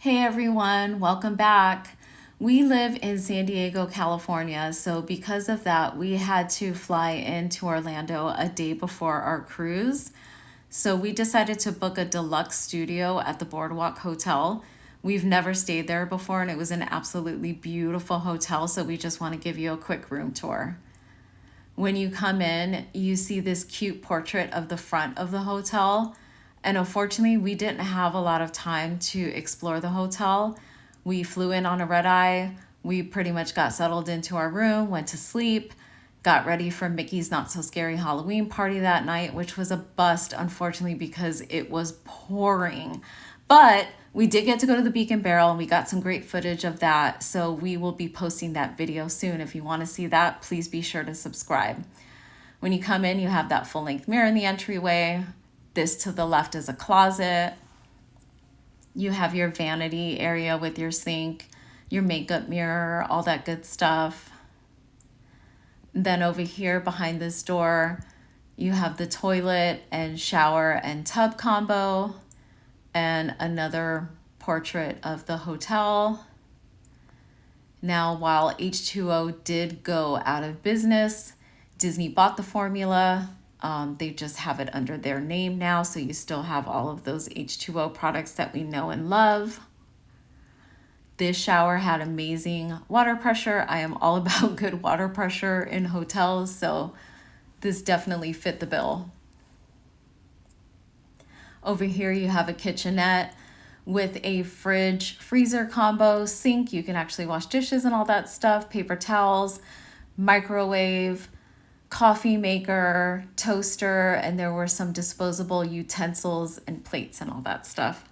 Hey everyone, welcome back. We live in San Diego, California, so because of that, we had to fly into Orlando a day before our cruise. So we decided to book a deluxe studio at the Boardwalk Hotel. We've never stayed there before, and it was an absolutely beautiful hotel, so we just want to give you a quick room tour. When you come in, you see this cute portrait of the front of the hotel. And unfortunately, we didn't have a lot of time to explore the hotel. We flew in on a red eye. We pretty much got settled into our room, went to sleep, got ready for Mickey's Not So Scary Halloween party that night, which was a bust, unfortunately, because it was pouring. But we did get to go to the Beacon Barrel and we got some great footage of that. So we will be posting that video soon. If you want to see that, please be sure to subscribe. When you come in, you have that full-length mirror in the entryway. This to the left is a closet. You have your vanity area with your sink, your makeup mirror, all that good stuff. Then over here behind this door, you have the toilet and shower and tub combo, and another portrait of the hotel. Now, while H2O did go out of business, Disney bought the formula. They just have it under their name now, so you still have all of those H2O products that we know and love. This shower had amazing water pressure. I am all about good water pressure in hotels, so this definitely fit the bill. Over here you have a kitchenette with a fridge freezer combo, sink. You can actually wash dishes and all that stuff, paper towels, microwave, coffee maker, toaster, and there were some disposable utensils and plates and all that stuff.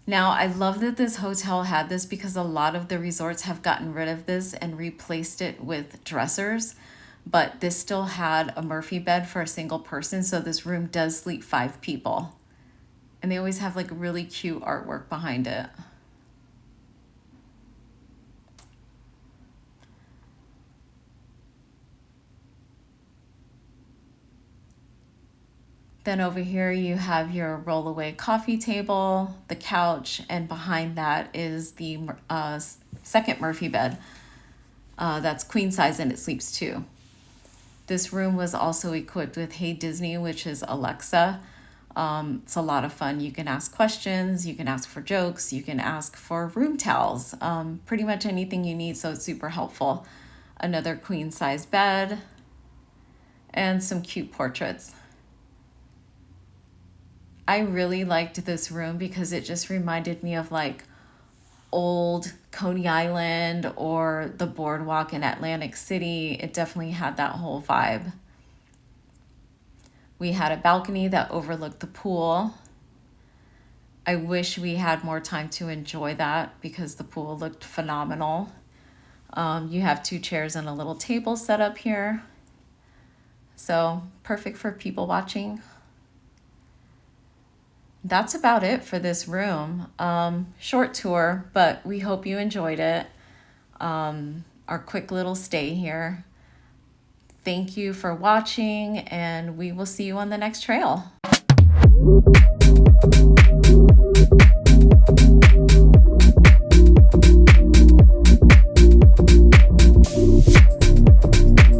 Now, I love that this hotel had this because a lot of the resorts have gotten rid of this and replaced it with dressers, but this still had a Murphy bed for a single person, so this room does sleep 5 people. And they always have like really cute artwork behind it. Then over here you have your roll-away coffee table, the couch, and behind that is the second Murphy bed. That's queen size and it sleeps 2. This room was also equipped with Hey Disney, which is Alexa. It's a lot of fun. You can ask questions, you can ask for jokes, you can ask for room towels, pretty much anything you need, so it's super helpful. Another queen size bed and some cute portraits. I really liked this room because it just reminded me of like old Coney Island or the Boardwalk in Atlantic City. It definitely had that whole vibe. We had a balcony that overlooked the pool. I wish we had more time to enjoy that because the pool looked phenomenal. You have 2 chairs and a little table set up here. So perfect for people watching. That's about it for this room. Short tour, but we hope you enjoyed it. Our quick little stay here. Thank you for watching, and we will see you on the next trail.